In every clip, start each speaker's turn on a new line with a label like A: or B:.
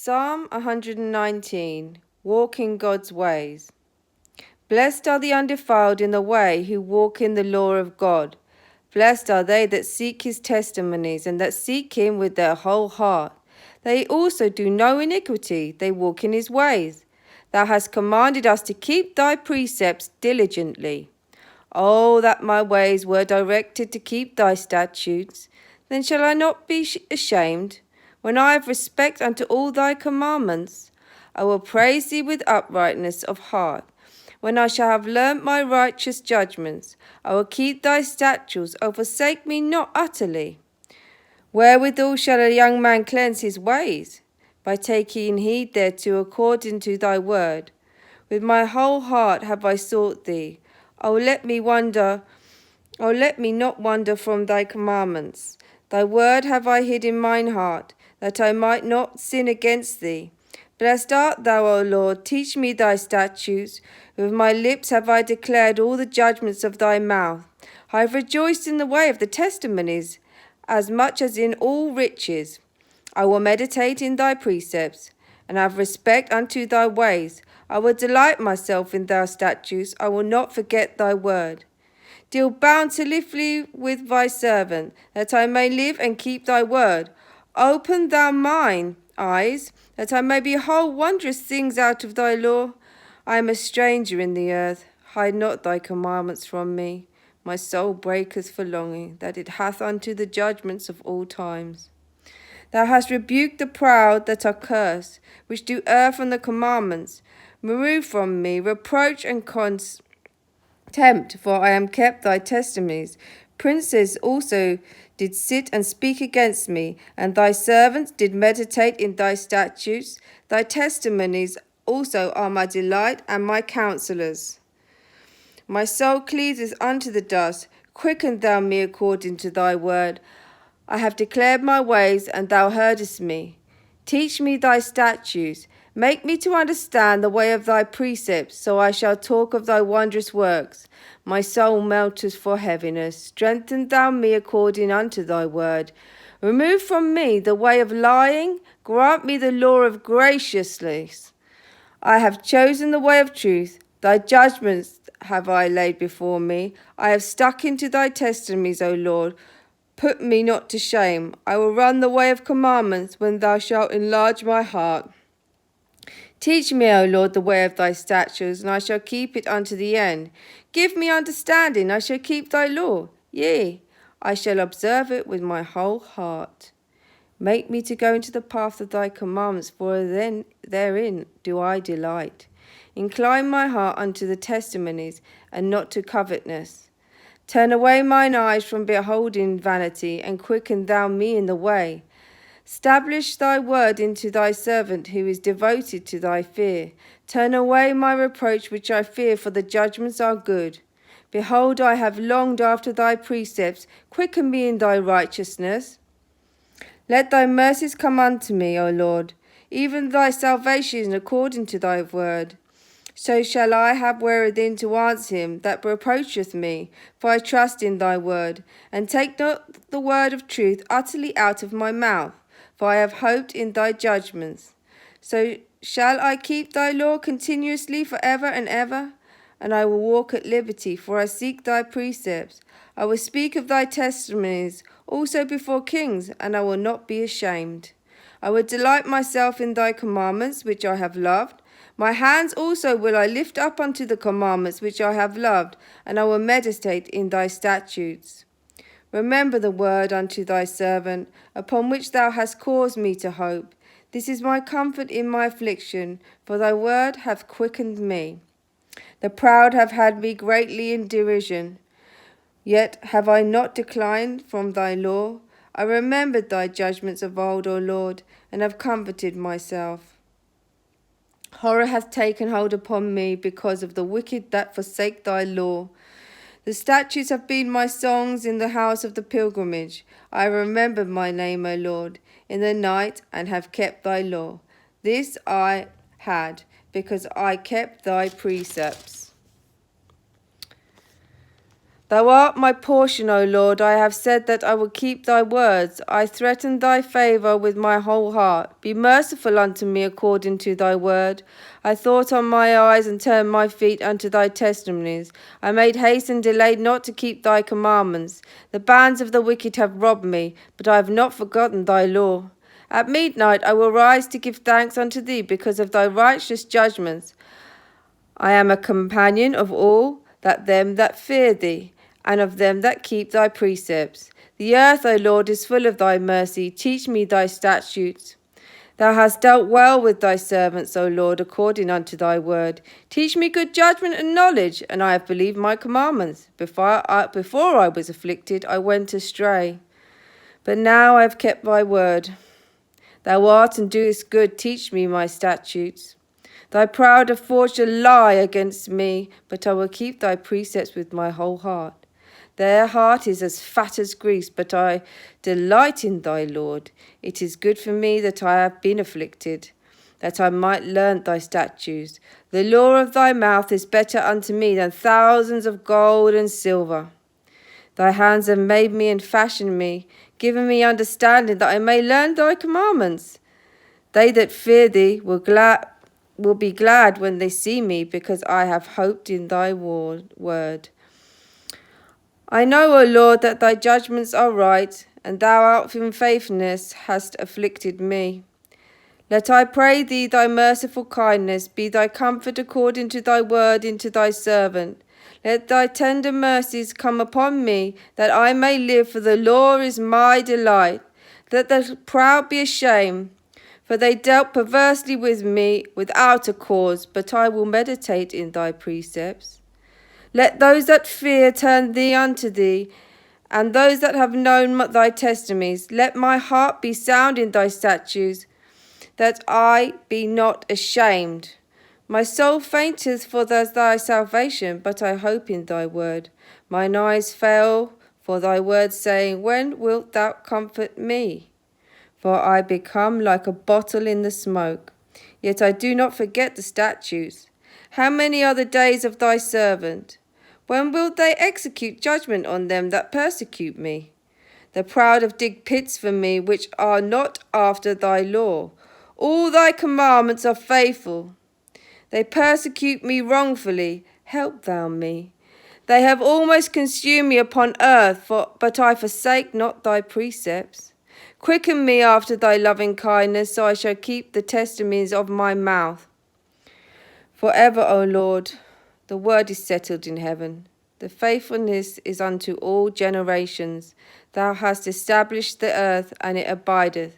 A: Psalm 119. Walk in God's ways. Blessed are the undefiled in the way who walk in the law of God. Blessed are they that seek his testimonies and that seek him with their whole heart. They also do no iniquity, they walk in his ways. Thou hast commanded us to keep thy precepts diligently. Oh, that my ways were directed to keep thy statutes. Then shall I not be ashamed. When I have respect unto all thy commandments, I will praise thee with uprightness of heart. When I shall have learnt my righteous judgments, I will keep thy statutes. O forsake me not utterly. Wherewithal shall a young man cleanse his ways? By taking heed thereto according to thy word. With my whole heart have I sought thee. Let me not wander from thy commandments. Thy word have I hid in mine heart, that I might not sin against thee. Blessed art thou, O Lord, teach me thy statutes. With my lips have I declared all the judgments of thy mouth. I have rejoiced in the way of the testimonies, as much as in all riches. I will meditate in thy precepts, and have respect unto thy ways. I will delight myself in thy statutes. I will not forget thy word. Deal bountifully with thy servant, that I may live and keep thy word. Open thou mine eyes, that I may behold wondrous things out of thy law. I am a stranger in the earth. Hide not thy commandments from me. My soul breaketh for longing, that it hath unto the judgments of all times. Thou hast rebuked the proud that are cursed, which do err from the commandments. Remove from me reproach and contempt, for I am kept thy testimonies. Princes also did sit and speak against me, and thy servants did meditate in thy statutes. Thy testimonies also are my delight and my counsellors. My soul cleaveth unto the dust. Quicken thou me according to thy word. I have declared my ways, and thou heardest me. Teach me thy statutes. Make me to understand the way of thy precepts, so I shall talk of thy wondrous works. My soul melteth for heaviness. Strengthen thou me according unto thy word. Remove from me the way of lying. Grant me the law of graciousness. I have chosen the way of truth. Thy judgments have I laid before me. I have stuck into thy testimonies, O Lord. Put me not to shame. I will run the way of commandments when thou shalt enlarge my heart. Teach me, O Lord, the way of thy statutes, and I shall keep it unto the end. Give me understanding, I shall keep thy law. Yea, I shall observe it with my whole heart. Make me to go into the path of thy commandments, for then therein do I delight. Incline my heart unto the testimonies, and not to covetousness. Turn away mine eyes from beholding vanity, and quicken thou me in the way. Establish thy word into thy servant who is devoted to thy fear. Turn away my reproach which I fear, for the judgments are good. Behold, I have longed after thy precepts. Quicken me in thy righteousness. Let thy mercies come unto me, O Lord, even thy salvation according to thy word. So shall I have wherein to answer him that reproacheth me, for I trust in thy word, and take not the word of truth utterly out of my mouth, for I have hoped in thy judgments. So shall I keep thy law continuously for ever and ever, and I will walk at liberty, for I seek thy precepts. I will speak of thy testimonies also before kings, and I will not be ashamed. I will delight myself in thy commandments, which I have loved. My hands also will I lift up unto the commandments which I have loved, and I will meditate in thy statutes. Remember the word unto thy servant, upon which thou hast caused me to hope. This is my comfort in my affliction, for thy word hath quickened me. The proud have had me greatly in derision, yet have I not declined from thy law. I remembered thy judgments of old, O Lord, and have comforted myself. Horror hath taken hold upon me because of the wicked that forsake thy law. The statutes have been my songs in the house of the pilgrimage. I remembered my name, O Lord, in the night, and have kept thy law. This I had, because I kept thy precepts. Thou art my portion, O Lord. I have said that I will keep thy words. I threaten thy favour with my whole heart. Be merciful unto me according to thy word. I thought on my eyes and turned my feet unto thy testimonies. I made haste and delayed not to keep thy commandments. The bands of the wicked have robbed me, but I have not forgotten thy law. At midnight I will rise to give thanks unto thee because of thy righteous judgments. I am a companion of all them that fear thee, and of them that keep thy precepts. The earth, O Lord, is full of thy mercy. Teach me thy statutes. Thou hast dealt well with thy servants, O Lord, according unto thy word. Teach me good judgment and knowledge, and I have believed my commandments. Before I was afflicted, I went astray. But now I have kept thy word. Thou art and doest good. Teach me my statutes. Thy proud have forged a lie against me, but I will keep thy precepts with my whole heart. Their heart is as fat as grease, but I delight in thy Lord. It is good for me that I have been afflicted, that I might learn thy statutes. The law of thy mouth is better unto me than thousands of gold and silver. Thy hands have made me and fashioned me, given me understanding that I may learn thy commandments. They that fear thee will be glad when they see me, because I have hoped in thy word. I know, O Lord, that thy judgments are right, and thou out in faithfulness hast afflicted me. Let I pray thee thy merciful kindness be thy comfort according to thy word unto thy servant. Let thy tender mercies come upon me, that I may live, for the law is my delight. Let the proud be ashamed, for they dealt perversely with me without a cause, but I will meditate in thy precepts. Let those that fear turn thee unto thee, and those that have known thy testimonies. Let my heart be sound in thy statutes, that I be not ashamed. My soul fainteth for thy salvation, but I hope in thy word. Mine eyes fail for thy word, saying, when wilt thou comfort me? For I become like a bottle in the smoke. Yet I do not forget the statutes. How many are the days of thy servant? When wilt they execute judgment on them that persecute me? The proud have digged pits for me, which are not after thy law. All thy commandments are faithful. They persecute me wrongfully. Help thou me. They have almost consumed me upon earth, but I forsake not thy precepts. Quicken me after thy loving kindness, so I shall keep the testimonies of my mouth. Forever, O Lord, the word is settled in heaven. The faithfulness is unto all generations. Thou hast established the earth, and it abideth.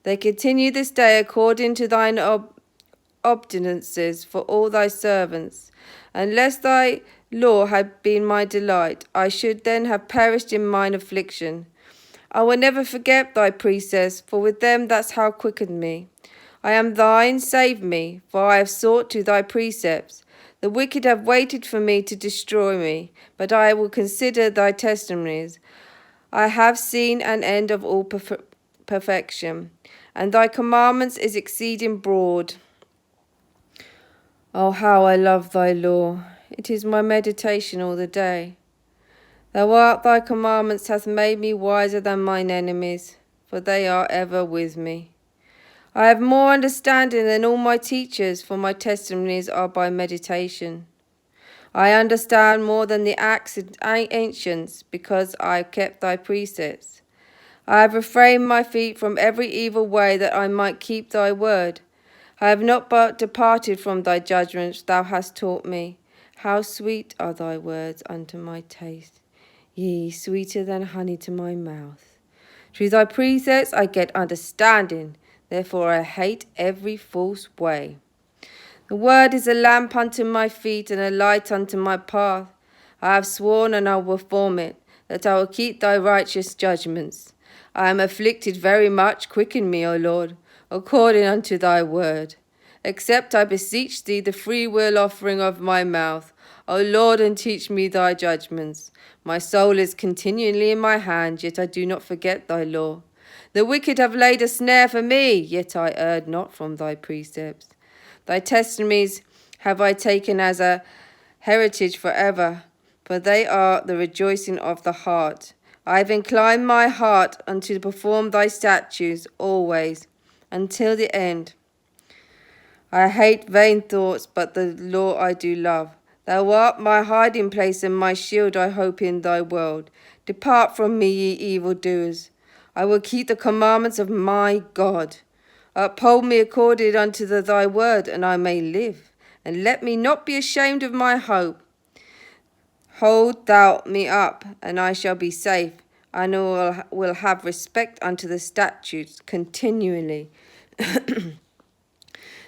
A: They continue this day according to thine ordinances for all thy servants. Unless thy law had been my delight, I should then have perished in mine affliction. I will never forget thy precepts, for with them that's how quickened me. I am thine, save me, for I have sought to thy precepts. The wicked have waited for me to destroy me, but I will consider thy testimonies. I have seen an end of all perfection, and thy commandments is exceeding broad. Oh, how I love thy law! It is my meditation all the day. Thy commandments hath made me wiser than mine enemies, for they are ever with me. I have more understanding than all my teachers, for my testimonies are by meditation. I understand more than the ancients, because I have kept thy precepts. I have refrained my feet from every evil way, that I might keep thy word. I have not but departed from thy judgments thou hast taught me. How sweet are thy words unto my taste, yea, sweeter than honey to my mouth. Through thy precepts I get understanding, therefore I hate every false way. The word is a lamp unto my feet and a light unto my path. I have sworn and I will perform it, that I will keep thy righteous judgments. I am afflicted very much. Quicken me, O Lord, according unto thy word. Accept, I beseech thee, the free will offering of my mouth, O Lord, and teach me thy judgments. My soul is continually in my hand, yet I do not forget thy law. The wicked have laid a snare for me, yet I erred not from thy precepts. Thy testimonies have I taken as a heritage forever, for they are the rejoicing of the heart. I have inclined my heart unto perform thy statutes always, until the end. I hate vain thoughts, but the law I do love. Thou art my hiding place and my shield, I hope in thy word. Depart from me, ye evildoers. I will keep the commandments of my God. Uphold me according unto thy word, and I may live. And let me not be ashamed of my hope. Hold thou me up, and I shall be safe, and will have respect unto the statutes continually.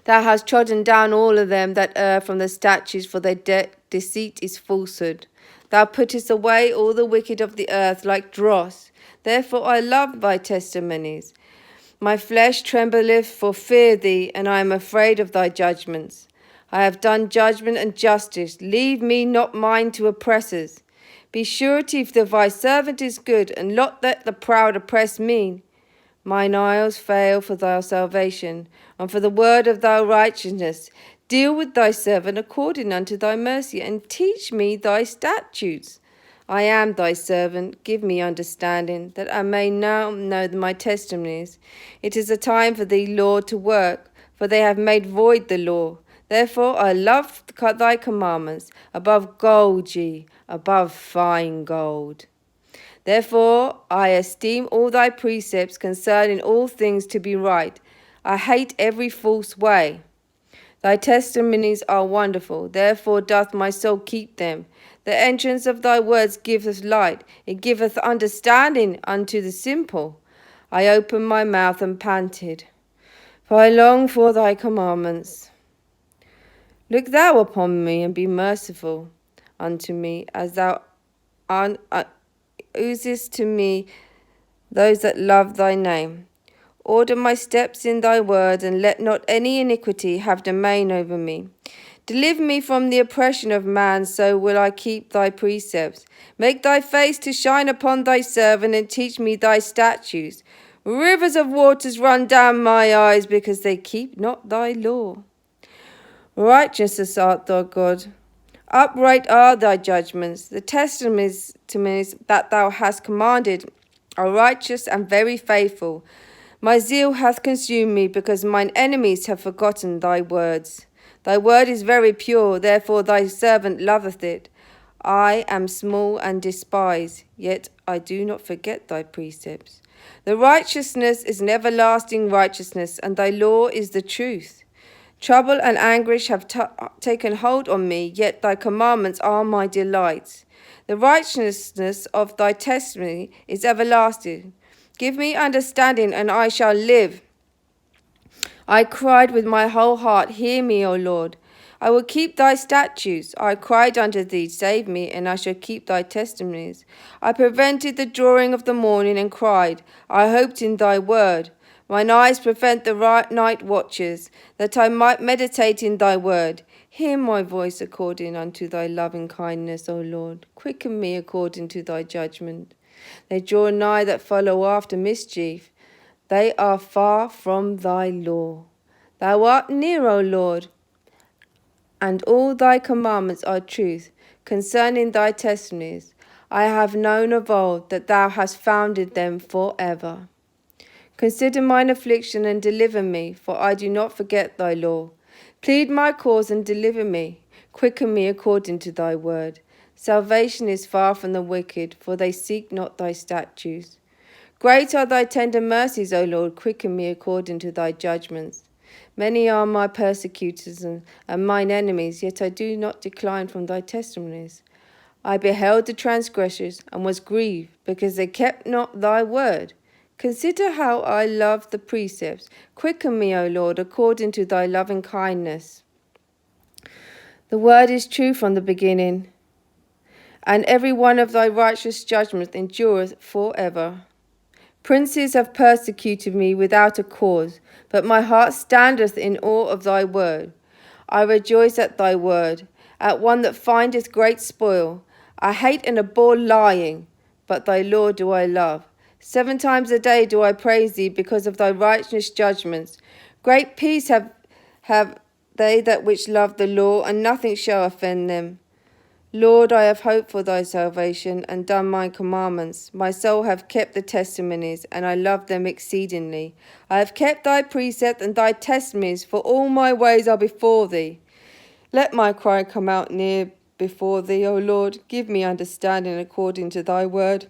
A: Thou hast trodden down all of them that err from the statutes, for their deceit is falsehood. Thou puttest away all the wicked of the earth like dross. Therefore I love thy testimonies. My flesh trembleth for fear thee, and I am afraid of thy judgments. I have done judgment and justice. Leave me not mine to oppressors. Be surety that thy servant is good, and not let the proud oppress me. Mine eyes fail for thy salvation, and for the word of thy righteousness. Deal with thy servant according unto thy mercy, and teach me thy statutes. I am thy servant, give me understanding, that I may now know my testimonies. It is a time for thee, Lord, to work, for they have made void the law. Therefore I love thy commandments, above gold, above fine gold. Therefore I esteem all thy precepts concerning all things to be right. I hate every false way. Thy testimonies are wonderful, therefore doth my soul keep them. The entrance of thy words giveth light, it giveth understanding unto the simple. I opened my mouth and panted, for I long for thy commandments. Look thou upon me and be merciful unto me, as thou oozest to me those that love thy name. Order my steps in thy word, and let not any iniquity have domain over me. Deliver me from the oppression of man, so will I keep thy precepts. Make thy face to shine upon thy servant, and teach me thy statutes. Rivers of waters run down my eyes, because they keep not thy law. Righteous art thou, God. Upright are thy judgments. The testimonies that thou hast commanded are righteous and very faithful. My zeal hath consumed me, because mine enemies have forgotten thy words. Thy word is very pure, therefore thy servant loveth it. I am small and despised, yet I do not forget thy precepts. The righteousness is an everlasting righteousness, and thy law is the truth. Trouble and anguish have taken hold on me, yet thy commandments are my delights. The righteousness of thy testimony is everlasting. Give me understanding, and I shall live. I cried with my whole heart, hear me, O Lord. I will keep thy statutes. I cried unto thee, save me, and I shall keep thy testimonies. I prevented the drawing of the morning and cried. I hoped in thy word. Mine eyes prevent the night watches, that I might meditate in thy word. Hear my voice according unto thy loving kindness, O Lord. Quicken me according to thy judgment. They draw nigh that follow after mischief. They are far from thy law. Thou art near, O Lord, and all thy commandments are truth. Concerning thy testimonies, I have known of old that thou hast founded them for ever. Consider mine affliction and deliver me, for I do not forget thy law. Plead my cause and deliver me. Quicken me according to thy word. Salvation is far from the wicked, for they seek not thy statutes. Great are thy tender mercies, O Lord. Quicken me according to thy judgments. Many are my persecutors and mine enemies, yet I do not decline from thy testimonies. I beheld the transgressors and was grieved, because they kept not thy word. Consider how I love the precepts. Quicken me, O Lord, according to thy loving kindness. The word is true from the beginning, and every one of thy righteous judgments endureth for ever. Princes have persecuted me without a cause, but my heart standeth in awe of thy word. I rejoice at thy word, at one that findeth great spoil. I hate and abhor lying, but thy law do I love. 7 times a day do I praise thee because of thy righteous judgments. Great peace have they that which love the law, and nothing shall offend them. Lord, I have hoped for thy salvation and done my commandments. My soul hath kept the testimonies, and I love them exceedingly. I have kept thy precept and thy testimonies, for all my ways are before thee. Let my cry come out near before thee, O Lord. Give me understanding according to thy word.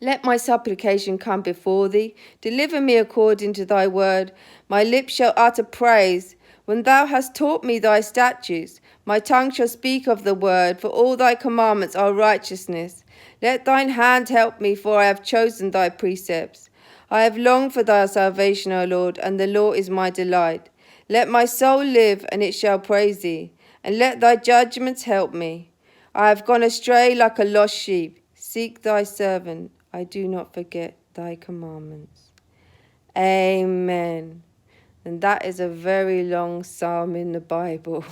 A: Let my supplication come before thee. Deliver me according to thy word. My lips shall utter praise. When thou hast taught me thy statutes, my tongue shall speak of the word, for all thy commandments are righteousness. Let thine hand help me, for I have chosen thy precepts. I have longed for thy salvation, O Lord, and the law is my delight. Let my soul live, and it shall praise thee, and let thy judgments help me. I have gone astray like a lost sheep. Seek thy servant. I do not forget thy commandments. Amen. And that is a very long psalm in the Bible.